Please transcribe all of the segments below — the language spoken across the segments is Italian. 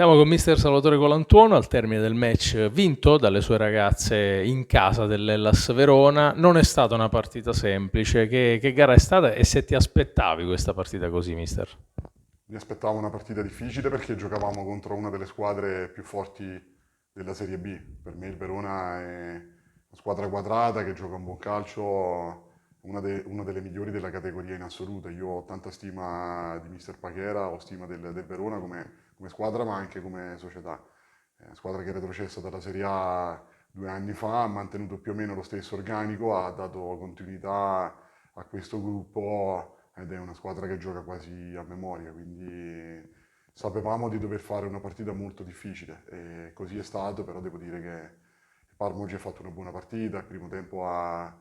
Siamo con mister Salvatore Colantuono al termine del match vinto dalle sue ragazze in casa dell'Hellas Verona. Non è stata una partita semplice. Che gara è stata e se ti aspettavi questa partita così, mister? Mi aspettavo una partita difficile perché giocavamo contro una delle squadre più forti della Serie B. Per me il Verona è una squadra quadrata che gioca un buon calcio, una delle migliori della categoria in assoluto. Io ho tanta stima di mister Pachera, ho stima del Verona come squadra ma anche come società. È una squadra che è retrocessa dalla Serie A 2 anni fa, ha mantenuto più o meno lo stesso organico, ha dato continuità a questo gruppo ed è una squadra che gioca quasi a memoria, quindi sapevamo di dover fare una partita molto difficile e così è stato, però devo dire che il Parma oggi ha fatto una buona partita, il primo tempo ha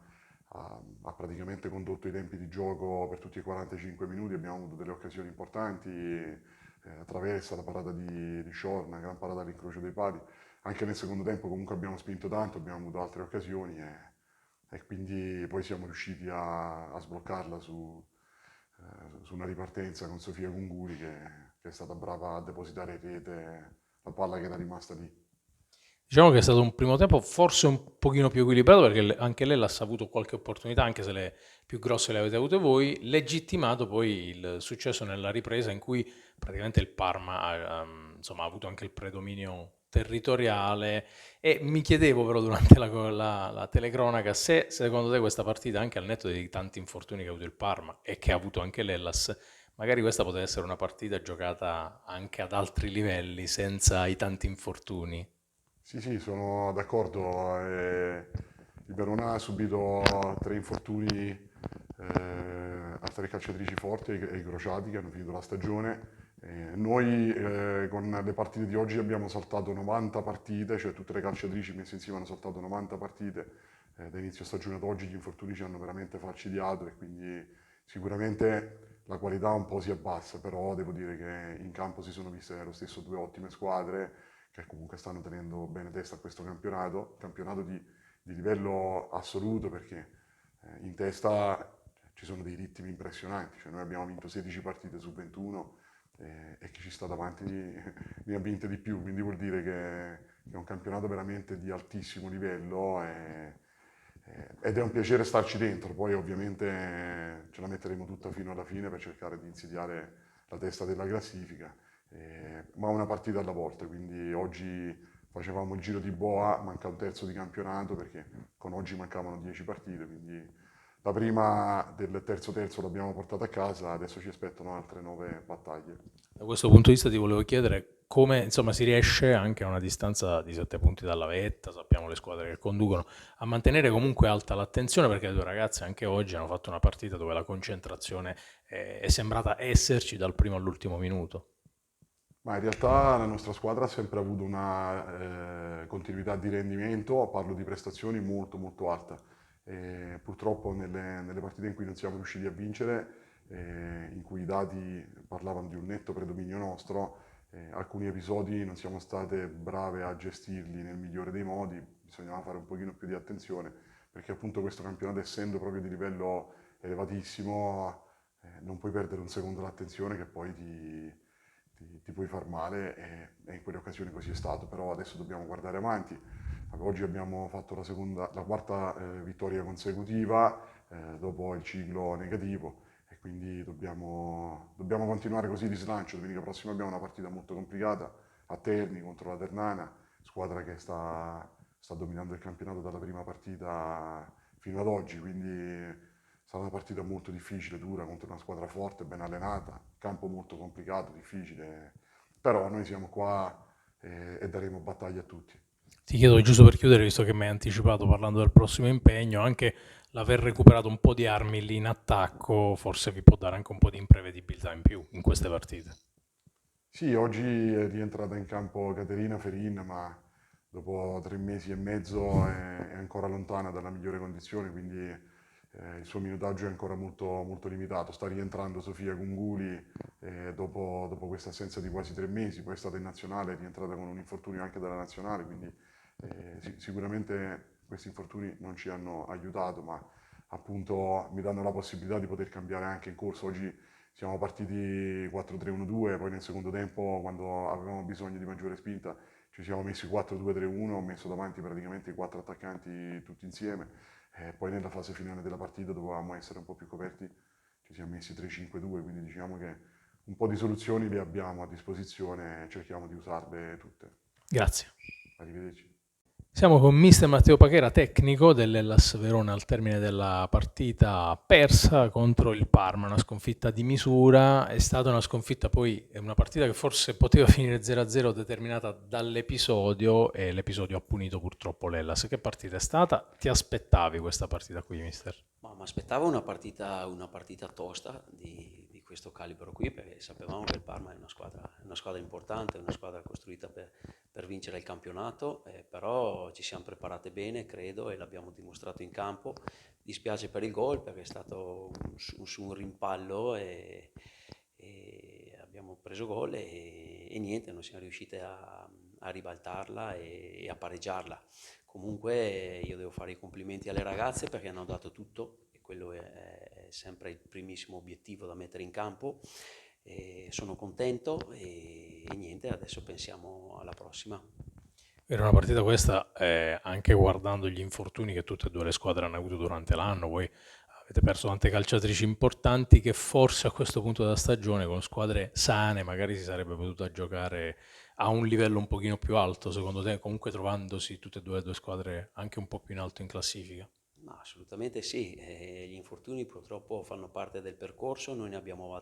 praticamente condotto i tempi di gioco per tutti i 45 minuti, abbiamo avuto delle occasioni importanti, Traversa, la parata di Shore, una gran parata all'incrocio dei pali, anche nel secondo tempo comunque abbiamo spinto tanto, abbiamo avuto altre occasioni e quindi poi siamo riusciti a sbloccarla su una ripartenza con Sofia Gunguli che è stata brava a depositare in rete la palla che era rimasta lì. Diciamo che è stato un primo tempo forse un pochino più equilibrato perché anche lei l'ha avuto qualche opportunità, anche se le più grosse le avete avute voi, legittimato poi il successo nella ripresa in cui praticamente il Parma insomma, ha avuto anche il predominio territoriale e mi chiedevo però durante la telecronaca se secondo te questa partita, anche al netto dei tanti infortuni che ha avuto il Parma e che ha avuto anche l'Hellas, magari questa poteva essere una partita giocata anche ad altri livelli senza i tanti infortuni. Sì, sì, sono d'accordo. Il Verona ha subito 3 infortuni a 3 calciatrici forti e incrociati che hanno finito la stagione. Noi con le partite di oggi abbiamo saltato 90 partite, cioè tutte le calciatrici messe insieme hanno saltato 90 partite. Da inizio stagione ad oggi gli infortuni ci hanno veramente falcidiato e quindi sicuramente la qualità un po' si abbassa, però devo dire che in campo si sono viste lo stesso due ottime squadre che comunque stanno tenendo bene testa a questo campionato di livello assoluto perché in testa ci sono dei ritmi impressionanti, cioè noi abbiamo vinto 16 partite su 21 e chi ci sta davanti ne ha vinte di più, quindi vuol dire che è un campionato veramente di altissimo livello ed è un piacere starci dentro, poi ovviamente ce la metteremo tutta fino alla fine per cercare di insidiare la testa della classifica, ma una partita alla volta, quindi oggi facevamo il giro di boa, manca un terzo di campionato perché con oggi mancavano 10 partite, quindi la prima del terzo l'abbiamo portata a casa, adesso ci aspettano altre 9 battaglie. Da questo punto di vista ti volevo chiedere come insomma, si riesce anche a una distanza di 7 punti dalla vetta, sappiamo le squadre che conducono, a mantenere comunque alta l'attenzione perché le due ragazze anche oggi hanno fatto una partita dove la concentrazione è sembrata esserci dal primo all'ultimo minuto. Ma in realtà la nostra squadra ha sempre avuto una continuità di rendimento, parlo di prestazioni molto molto alta. Purtroppo nelle partite in cui non siamo riusciti a vincere, in cui i dati parlavano di un netto predominio nostro, alcuni episodi non siamo state brave a gestirli nel migliore dei modi, bisognava fare un pochino più di attenzione, perché appunto questo campionato essendo proprio di livello elevatissimo, non puoi perdere un secondo l'attenzione che poi ti puoi far male e in quelle occasioni così è stato, però adesso dobbiamo guardare avanti. Oggi abbiamo fatto la quarta vittoria consecutiva dopo il ciclo negativo e quindi dobbiamo continuare così di slancio. Domenica prossima abbiamo una partita molto complicata a Terni contro la Ternana, squadra che sta dominando il campionato dalla prima partita fino ad oggi, quindi sarà una partita molto difficile, dura, contro una squadra forte, ben allenata, campo molto complicato, difficile, però noi siamo qua e daremo battaglia a tutti. Ti chiedo giusto per chiudere, visto che mi hai anticipato parlando del prossimo impegno, anche l'aver recuperato un po' di armi lì in attacco forse vi può dare anche un po' di imprevedibilità in più in queste partite. Sì, oggi è rientrata in campo Caterina Ferin, ma dopo 3 mesi e mezzo è ancora lontana dalla migliore condizione, quindi il suo minutaggio è ancora molto, molto limitato. Sta rientrando Sofia Gunguli dopo questa assenza di quasi 3 mesi, poi è stata in nazionale, è rientrata con un infortunio anche dalla nazionale, quindi sicuramente questi infortuni non ci hanno aiutato, ma appunto mi danno la possibilità di poter cambiare anche in corso. Oggi siamo partiti 4-3-1-2, poi nel secondo tempo, quando avevamo bisogno di maggiore spinta, ci siamo messi 4-2-3-1, ho messo davanti praticamente i 4 attaccanti tutti insieme, e poi nella fase finale della partita dovevamo essere un po' più coperti, ci siamo messi 3-5-2, quindi diciamo che un po' di soluzioni le abbiamo a disposizione e cerchiamo di usarle tutte. Grazie. Arrivederci. Siamo con mister Matteo Pachera, tecnico dell'Hellas Verona al termine della partita persa contro il Parma, una sconfitta di misura. È stata una sconfitta, poi è una partita che forse poteva finire 0-0 determinata dall'episodio, e l'episodio ha punito purtroppo l'Hellas. Che partita è stata? Ti aspettavi questa partita qui, mister? Ma mi aspettavo una partita tosta di questo calibro qui, perché sapevamo che il Parma è una squadra importante, una squadra costruita per vincere il campionato, però ci siamo preparate bene, credo, e l'abbiamo dimostrato in campo. Dispiace per il gol perché è stato su un rimpallo e abbiamo preso gol e niente, non siamo riusciti a ribaltarla e a pareggiarla. Comunque io devo fare i complimenti alle ragazze perché hanno dato tutto e quello è sempre il primissimo obiettivo da mettere in campo. E sono contento e niente, adesso pensiamo alla prossima. Era una partita questa, anche guardando gli infortuni che tutte e due le squadre hanno avuto durante l'anno, voi avete perso tante calciatrici importanti che forse a questo punto della stagione con squadre sane magari si sarebbe potuta giocare a un livello un pochino più alto, secondo te, comunque trovandosi tutte e due squadre anche un po' più in alto in classifica? Ma assolutamente sì, gli infortuni purtroppo fanno parte del percorso, noi ne abbiamo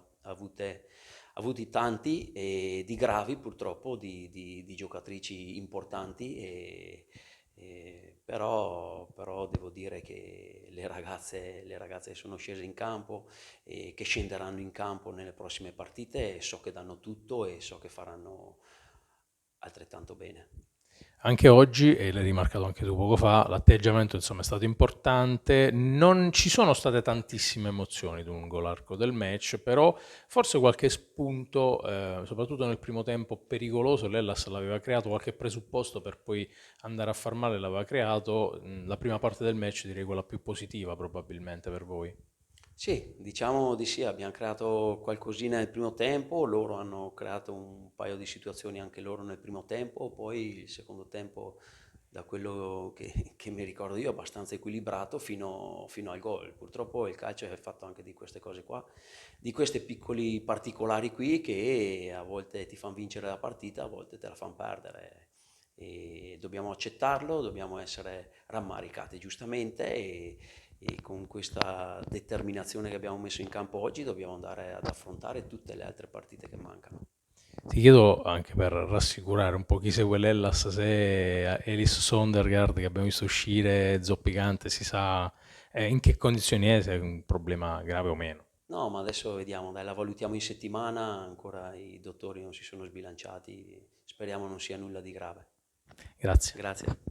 avuti tanti e di gravi purtroppo, di giocatrici importanti, però devo dire che le ragazze sono scese in campo e che scenderanno in campo nelle prossime partite, so che danno tutto e so che faranno altrettanto bene. Anche oggi, e l'hai rimarcato anche tu poco fa, l'atteggiamento insomma è stato importante, non ci sono state tantissime emozioni lungo l'arco del match, però forse qualche spunto, soprattutto nel primo tempo pericoloso, l'Hellas l'aveva creato, qualche presupposto per poi andare a far male l'aveva creato. La prima parte del match direi quella più positiva probabilmente per voi. Sì, diciamo di sì, abbiamo creato qualcosina nel primo tempo, loro hanno creato un paio di situazioni anche loro nel primo tempo, poi il secondo tempo, da quello che mi ricordo io, abbastanza equilibrato fino al gol. Purtroppo il calcio è fatto anche di queste cose qua, di questi piccoli particolari qui che a volte ti fanno vincere la partita, a volte te la fanno perdere. E dobbiamo accettarlo, dobbiamo essere rammaricati giustamente e con questa determinazione che abbiamo messo in campo oggi dobbiamo andare ad affrontare tutte le altre partite che mancano. Ti chiedo anche per rassicurare un po' chi segue l'Hellas se Elis Sondergaard che abbiamo visto uscire zoppicante si sa in che condizioni è, se è un problema grave o meno. No, ma adesso vediamo, dai, la valutiamo in settimana, ancora i dottori non si sono sbilanciati, speriamo non sia nulla di grave. Grazie. Grazie.